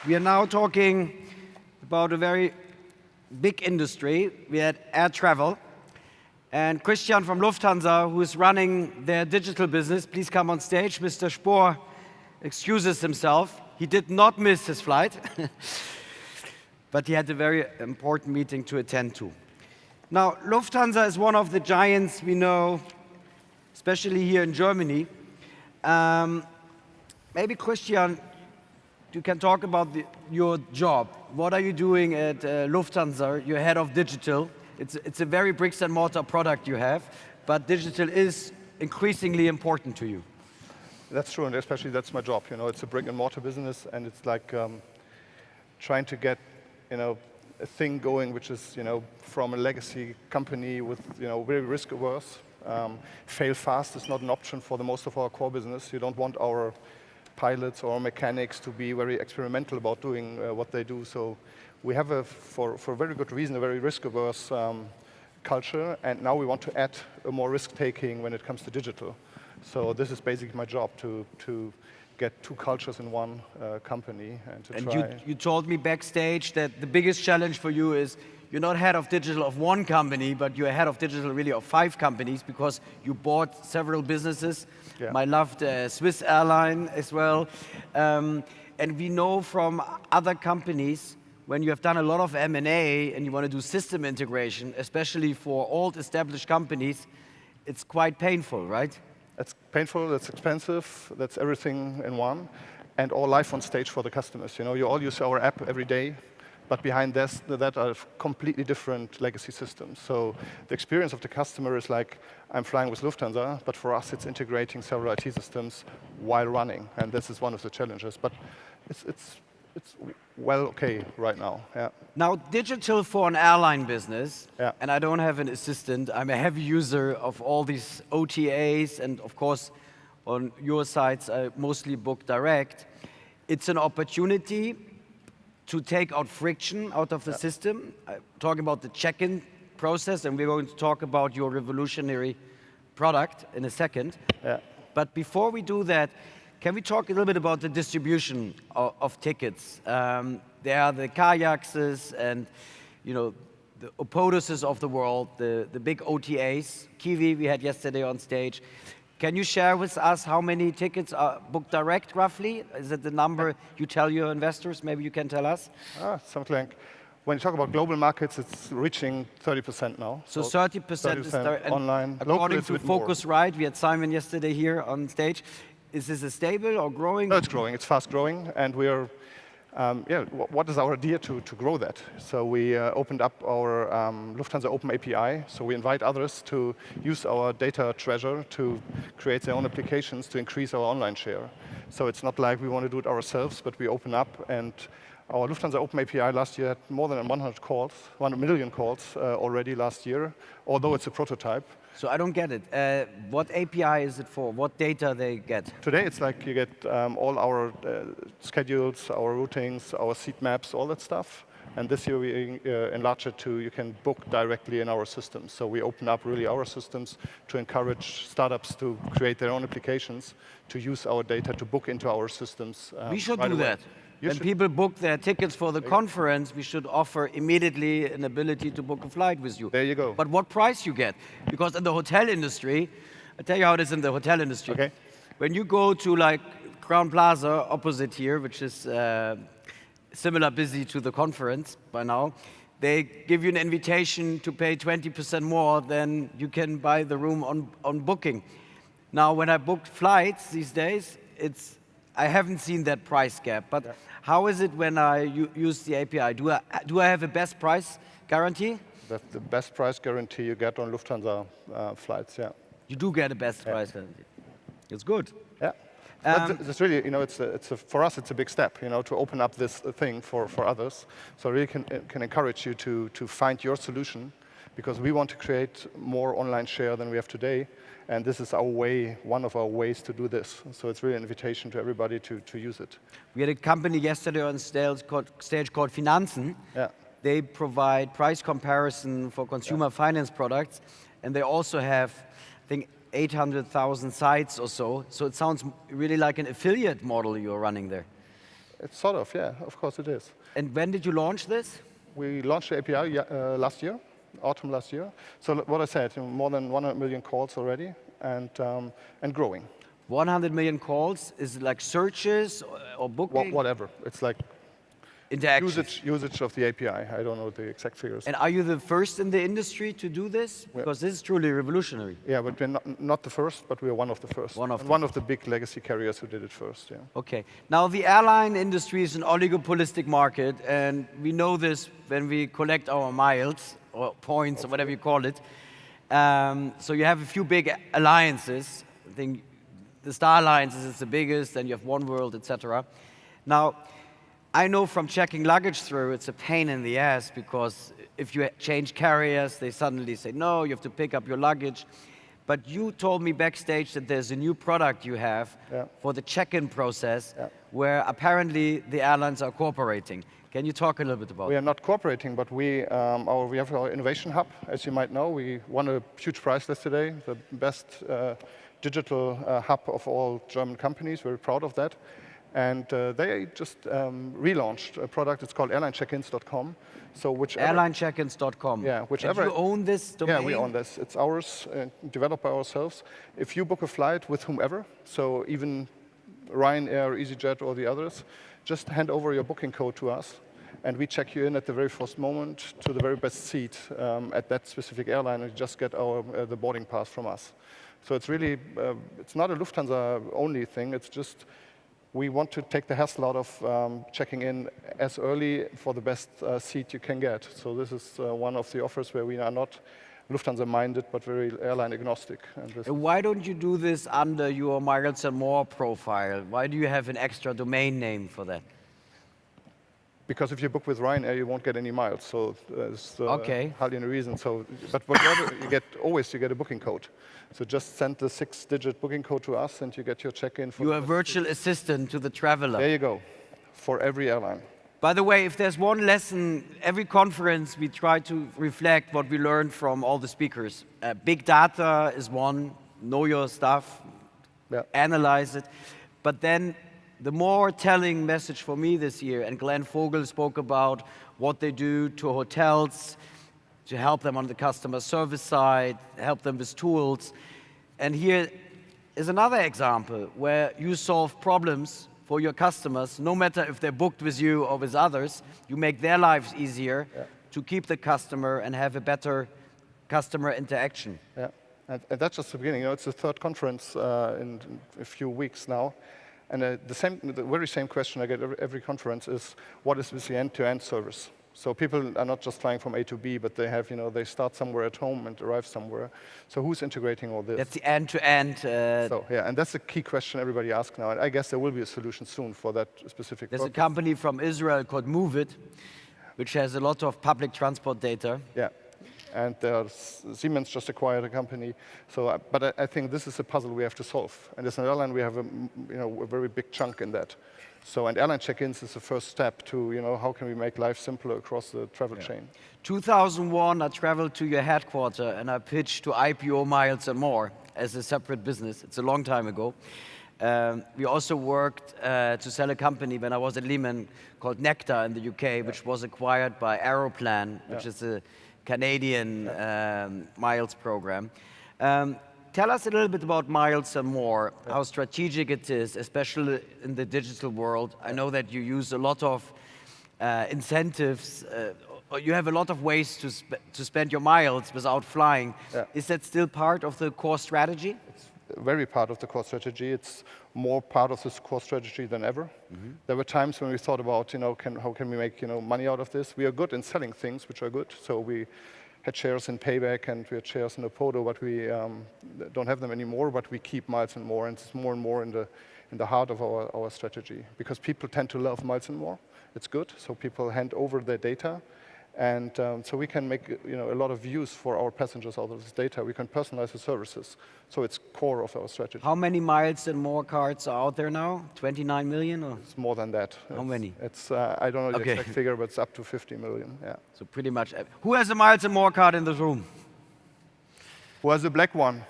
We are now talking about a very big industry. We had air travel. And Christian from Lufthansa, who is running their digital business, please come on stage. Mr. Spohr excuses himself. He did not miss his flight, but he had a very important meeting to attend to. Now, Lufthansa is one of the giants we know, especially here in Germany. Maybe Christian, you can talk about your job. What are you doing at Lufthansa? You're head of digital. It's a very bricks and mortar product you have, but digital is increasingly important to you. That's true, and especially that's my job. It's a brick and mortar business, and it's like trying to get, a thing going which is, from a legacy company with, very risk averse. Fail fast is not an option for the most of our core business. You don't want our pilots or mechanics to be very experimental about doing what they do. So we have, for a very good reason, a very risk-averse culture, and now we want to add a more risk-taking when it comes to digital. So this is basically my job, to get two cultures in one company and to try. And you told me backstage that the biggest challenge for you is you're not head of digital of one company, but you're head of digital really of 5 companies because you bought several businesses. Yeah. My loved Swiss airline as well. And we know from other companies, when you have done a lot of M&A and you want to do system integration, especially for old established companies, it's quite painful, right? It's painful, that's expensive, that's everything in one, and all live on stage for the customers. You all use our app every day, but behind that are completely different legacy systems. So the experience of the customer is like, I'm flying with Lufthansa, but for us it's integrating several IT systems while running, and this is one of the challenges. But it's well okay right now. Yeah. Now, digital for an airline business, yeah. And I don't have an assistant. I'm a heavy user of all these OTAs, and of course, on your sites, I mostly book direct. It's an opportunity to take out friction out of the system. I'm talking about the check-in process, and we're going to talk about your revolutionary product in a second. Yeah. But before we do that, can we talk a little bit about the distribution of tickets? There are the kayakses and, the Opoduses of the world, the big OTAs. Kiwi we had yesterday on stage. Can you share with us how many tickets are booked direct, roughly? Is it the number you tell your investors? Maybe you can tell us. Something like, when you talk about global markets, it's reaching 30% now. So 30% is online. According to Focusrite, we had Simon yesterday here on stage. Is this a stable or growing? No, it's growing. It's fast growing, and we are. What is our idea to grow that? So we opened up our Lufthansa Open API. So we invite others to use our data treasure to create their own applications to increase our online share. So it's not like we want to do it ourselves, but we open up, and our Lufthansa Open API last year had more than 100 million calls already last year, although it's a prototype. So I don't get it. What API is it for? What data they get? Today it's like you get all our schedules, our routings, our seat maps, all that stuff. And this year we enlarge it to you can book directly in our systems. So we open up really our systems to encourage startups to create their own applications, to use our data to book into our systems. We should do that. When people book their tickets for the conference, we should offer immediately an ability to book a flight with you. There you go. But what price you get? Because in the hotel industry, I'll tell you how it is in the hotel industry. Okay. When you go to like Crown Plaza opposite here, which is similar busy to the conference by now, they give you an invitation to pay 20% more than you can buy the room on booking. Now, when I book flights these days, I haven't seen that price gap, but how is it when I use the API? Do I have a best price guarantee? That's the best price guarantee you get on Lufthansa flights, yeah. You do get a best price guarantee. It's good. Yeah. It's really, for us, it's a big step, to open up this thing for others. So I really can encourage you to find your solution, because we want to create more online share than we have today. And this is our way, one of our ways to do this. So it's really an invitation to everybody to use it. We had a company yesterday on stage called Finanzen. Yeah. They provide price comparison for consumer finance products. And they also have, I think, 800,000 sites or so. So it sounds really like an affiliate model you're running there. It's sort of, yeah, of course it is. And when did you launch this? We launched the API last year, autumn last year. So what I said, more than 100 million calls already, and growing. 100 million calls, is it like searches or booking? Whatever. It's like usage of the API. I don't know the exact figures. And are you the first in the industry to do this? Because this is truly revolutionary. Yeah, but we're not the first, but we're one of the first. One of the big legacy carriers who did it first, yeah. Okay. Now, the airline industry is an oligopolistic market, and we know this when we collect our miles, or points, or whatever you call it. So you have a few big alliances. I think the Star Alliance is the biggest, then you have One World, etc. Now, I know from checking luggage through, it's a pain in the ass, because if you change carriers, they suddenly say, no, you have to pick up your luggage. But you told me backstage that there's a new product you have for the check-in process, where apparently the airlines are cooperating. Can you talk a little bit about it? We are not cooperating, but we have our innovation hub. As you might know, we won a huge prize yesterday, the best digital hub of all German companies. Very proud of that. And they just relaunched a product. It's called airlinecheckins.com. So airlinecheckins.com. Yeah, whichever. And you own this domain? Yeah, we own this. It's ours, developed by ourselves. If you book a flight with whomever, so even Ryanair, EasyJet, or the others, just hand over your booking code to us, and we check you in at the very first moment to the very best seat at that specific airline, and you just get the boarding pass from us. So it's really, it's not a Lufthansa only thing. It's just, we want to take the hassle out of checking in as early for the best seat you can get. So this is one of the offers where we are not Lufthansa-minded, but very airline-agnostic. And why don't you do this under your Miles & More profile? Why do you have an extra domain name for that? Because if you book with Ryanair, you won't get any miles. So there's hardly any reason. So, but whatever you get, always you get a booking code. So just send the 6-digit booking code to us, and you get your check-in. You're a virtual assistant to the traveler. There you go, for every airline. By the way, if there's one lesson, every conference we try to reflect what we learned from all the speakers. Big data is one, know your stuff, analyze it. But then the more telling message for me this year, and Glenn Fogel spoke about what they do to hotels, to help them on the customer service side, help them with tools. And here is another example where you solve problems for your customers, no matter if they're booked with you or with others. You make their lives easier to keep the customer and have a better customer interaction. Yeah, and that's just the beginning. You know, it's the third conference in a few weeks now. And the very same question I get every conference is, what is this end-to-end service? So people are not just flying from A to B, but they have, they start somewhere at home and arrive somewhere. So who's integrating all this? That's the end-to-end. So yeah, and that's the key question everybody asks now. And I guess there will be a solution soon for that specific There's a company from Israel called MoveIt, which has a lot of public transport data. Yeah. And Siemens just acquired a company. So, but I think this is a puzzle we have to solve. And as an airline, we have a very big chunk in that. So, and airline check-ins is the first step to, how can we make life simpler across the travel chain. 2001, I traveled to your headquarters and I pitched to IPO Miles & More as a separate business. It's a long time ago. We also worked to sell a company when I was at Lehman called Nectar in the UK, which was acquired by Aeroplan, which is a Canadian miles program. Tell us a little bit about Miles & More, how strategic it is, especially in the digital world. I know that you use a lot of incentives, you have a lot of ways to spend your miles without flying. Is that still part of the core strategy? It's very part of the core strategy. It's more part of this core strategy than ever. There were times when we thought about, how can we make, money out of this? We are good in selling things which are good. So we had shares in Payback and we had shares in Opodo, but we don't have them anymore, but we keep Miles & More, and it's more and more in the heart of our strategy, because people tend to love Miles & More. It's good, so people hand over their data, and so we can make a lot of use for our passengers out of this data. We can personalize the services, so it's core of our strategy. How many Miles & More cards are out there now? 29 million? Or? It's more than that. How many? It's I don't know the exact figure, but it's up to 50 million. Yeah. So pretty much. Who has a Miles & More card in this room? Who has a black one?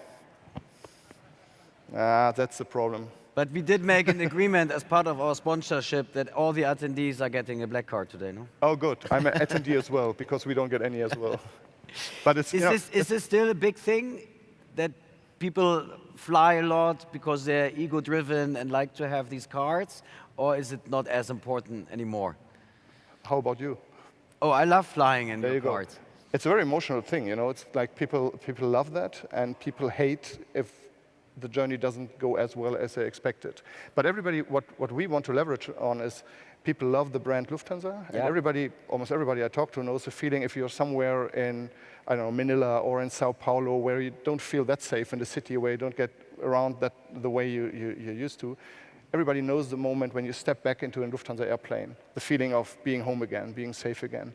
That's the problem. But we did make an agreement as part of our sponsorship that all the attendees are getting a black card today, no? Oh, good. I'm an attendee as well, because we don't get any as well. But it's, you know, Is this still a big thing that people fly a lot because they're ego-driven and like to have these cards, or is it not as important anymore? how about you? Oh, I love flying in There your you go. cards. It's a very emotional thing, you know. It's like people love that, and people hate if the journey doesn't go as well as they expected. But everybody, what we want to leverage on is people love the brand Lufthansa, and Yeah. everybody, almost everybody I talk to knows the feeling if you're somewhere in, I don't know, Manila or in Sao Paulo, where you don't feel that safe in the city, where you don't get around that the way you're used to. Everybody knows the moment when you step back into a Lufthansa airplane, the feeling of being home again, being safe again.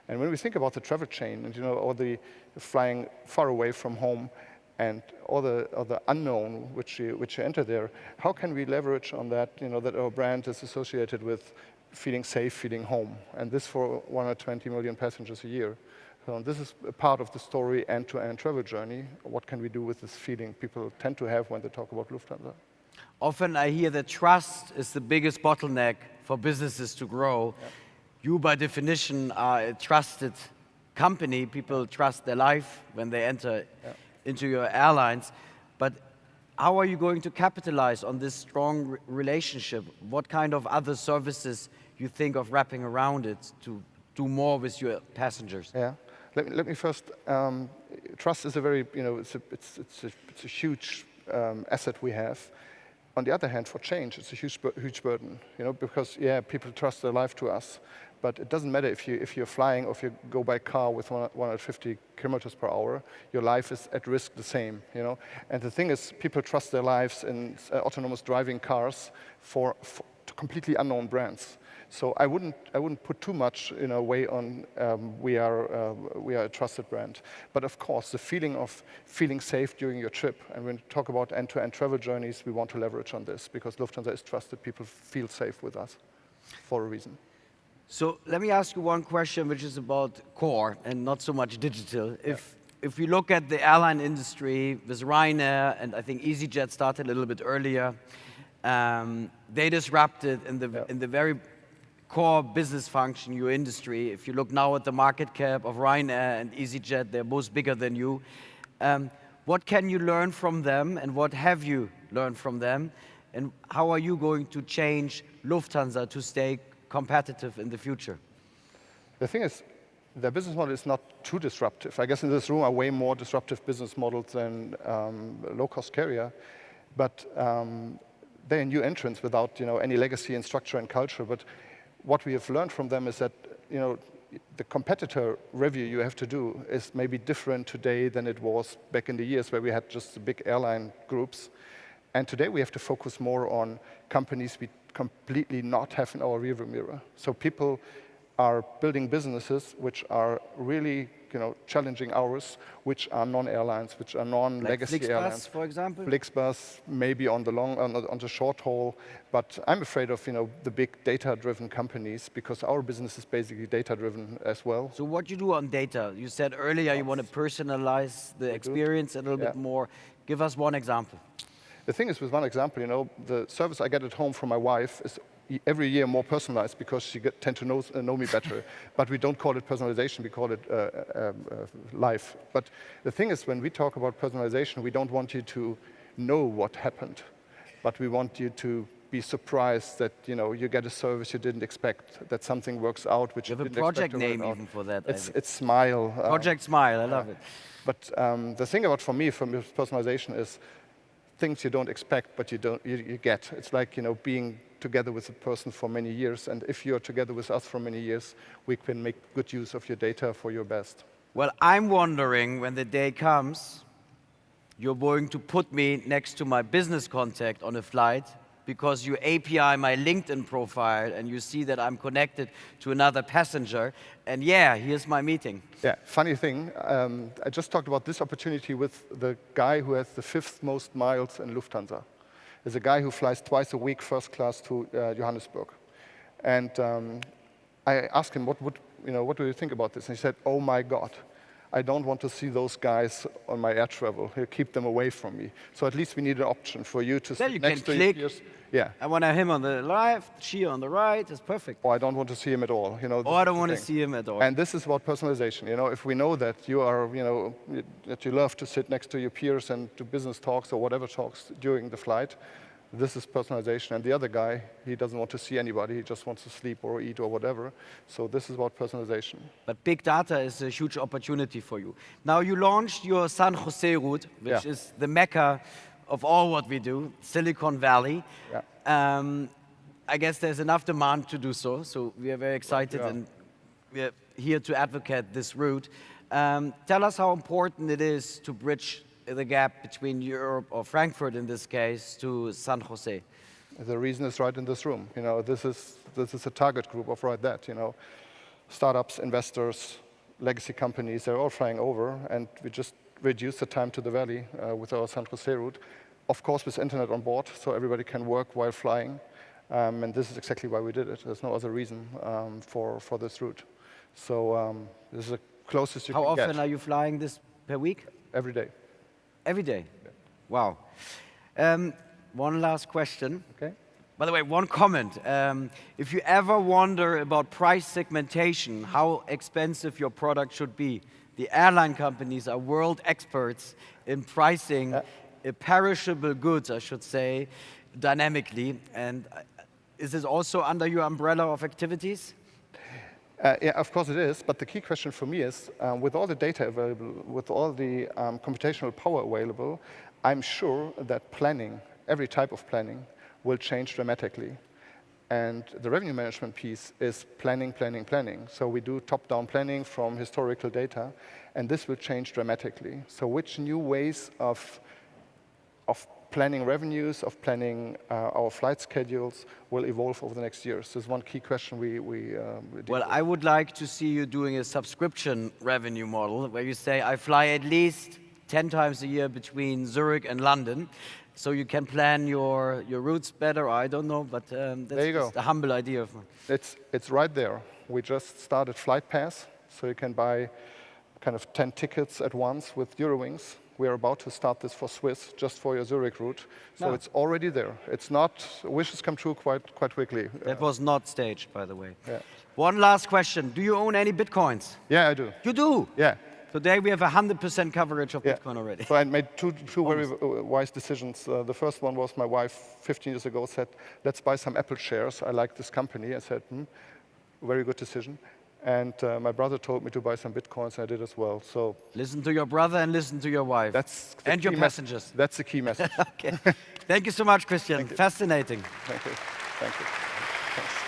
And when we think about the travel chain, and you know, all the flying far away from home, and all the unknown which you enter there, how can we leverage on that? You know, that our brand is associated with feeling safe, feeling home, and this for 120 million passengers a year. So this is a part of the story, end-to-end travel journey. What can we do with this feeling people tend to have when they talk about Lufthansa? Often I hear that trust is the biggest bottleneck for businesses to grow. Yeah. You, by definition, are a trusted company. People trust their life when they enter into your airlines. But how are you going to capitalize on this strong relationship? What kind of other services you think of wrapping around it to do more with your passengers? Yeah. Let me first. Trust is a very, you know, it's a huge asset we have. On the other hand, for change, it's a huge burden, you know, because people trust their life to us, but it doesn't matter if you're flying or if you go by car with 150 kilometers per hour, your life is at risk the same, you know. And the thing is, people trust their lives in autonomous driving cars for completely unknown brands. So I wouldn't put too much, you know, weight on we are a trusted brand. But of course, the feeling of feeling safe during your trip, and when we talk about end-to-end travel journeys, we want to leverage on this because Lufthansa is trusted. People feel safe with us for a reason. So let me ask you one question, which is about core and not so much digital. If you look at the airline industry with Ryanair, and I think EasyJet started a little bit earlier, they disrupted in the very core business function, your industry. If you look now at the market cap of Ryanair and EasyJet, they're both bigger than you. What can you learn from them, and what have you learned from them? And how are you going to change Lufthansa to stay competitive in the future? The thing is, their business model is not too disruptive. I guess in this room are way more disruptive business models than low-cost carrier, but they're a new entrants without, you know, any legacy and structure and culture. But what we have learned from them is that, you know, the competitor review you have to do is maybe different today than it was back in the years where we had just the big airline groups. And today we have to focus more on companies we completely not have in our rearview mirror. So people are building businesses which are really, you know, challenging ours, which are non-airlines, which are non-legacy like airlines. Flixbus, for example? Flixbus, maybe on the short haul, but I'm afraid of, you know, the big data-driven companies because our business is basically data-driven as well. So what you do on data? You said earlier you want to personalize the experience a little bit more. Give us one example. The thing is, with one example, you know, the service I get at home from my wife is every year more personalized because she tend to know me better. But we don't call it personalization, we call it life. But the thing is, when we talk about personalization, we don't want you to know what happened, but we want you to be surprised that, you know, you get a service you didn't expect, that something works out which you didn't expect. You have a project name even for that. It's Smile. Project Smile, I love it. But the thing about, for me, from personalization is things you don't expect, but you get. It's like, you know, being together with a person for many years, and if you're together with us for many years, we can make good use of your data for your best. Well, I'm wondering when the day comes, you're going to put me next to my business contact on a flight because you API my LinkedIn profile and you see that I'm connected to another passenger, and here's my meeting. Yeah, funny thing, I just talked about this opportunity with the guy who has the 5th most miles in Lufthansa. There's a guy who flies twice a week first class to Johannesburg. And I asked him, what do you think about this? And he said, oh my God, I don't want to see those guys on my air travel. Keep them away from me. So at least we need an option for you to Then sit you next can to your click. peers. Yeah. I want him on the left, she on the right. It's perfect. Or I don't want to see him at all. You know, Or I this don't is want the to thing. see him at all. And this is about personalization. You know, if we know that you are, you know, that you love to sit next to your peers and do business talks or whatever talks during the flight, this is personalization. And the other guy, he doesn't want to see anybody. He just wants to sleep or eat or whatever. So this is about personalization. But big data is a huge opportunity for you. Now you launched your San Jose route, which Yeah. is the mecca of all what we do, Silicon Valley. Yeah. I guess there's enough demand to do so. So we are very excited Yeah. and we're here to advocate this route. Tell us how important it is to bridge the gap between Europe, or Frankfurt in this case, to San Jose. The reason is right in this room. You know, this is a target group of right that. You know, startups, investors, legacy companies, they're all flying over, and we just reduce the time to the valley with our San Jose route. Of course, with internet on board, so everybody can work while flying. And this is exactly why we did it. There's no other reason for this route. So this is the closest you How can get. often are you flying this per week? Every day. Every day? Wow. One last question. Okay. By the way, one comment. If you ever wonder about price segmentation, how expensive your product should be, the airline companies are world experts in pricing perishable goods, I should say, dynamically. And is this also under your umbrella of activities? Yeah, of course it is, but the key question for me is, with all the data available, with all the computational power available, I'm sure that planning, every type of planning, will change dramatically. And the revenue management piece is planning, planning, planning. So we do top-down planning from historical data, and this will change dramatically. So which new ways of planning revenues, of planning our flight schedules will evolve over the next years? This is one key question we Well, I would like to see you doing a subscription revenue model where you say, I fly at least 10 times a year between Zurich and London, so you can plan your routes better. I don't know, but that's just a humble idea of mine. It's right there. We just started Flight Pass, so you can buy kind of 10 tickets at once with Eurowings. We are about to start this for Swiss, just for your Zurich route. So it's already there. It's not, wishes come true quite quickly. That was not staged, by the way. Yeah. One last question. Do you own any Bitcoins? Yeah, I do. You do? Yeah. Today we have 100% coverage of Bitcoin already. So I made two very wise decisions. The first one was my wife 15 years ago said, let's buy some Apple shares. I like this company. I said, very good decision. And my brother told me to buy some Bitcoins, and I did as well. So listen to your brother and listen to your wife. that's the and your key passengers. That's the key message. Okay. Thank you so much, Christian. Fascinating. Thank you. Thank you. Thanks.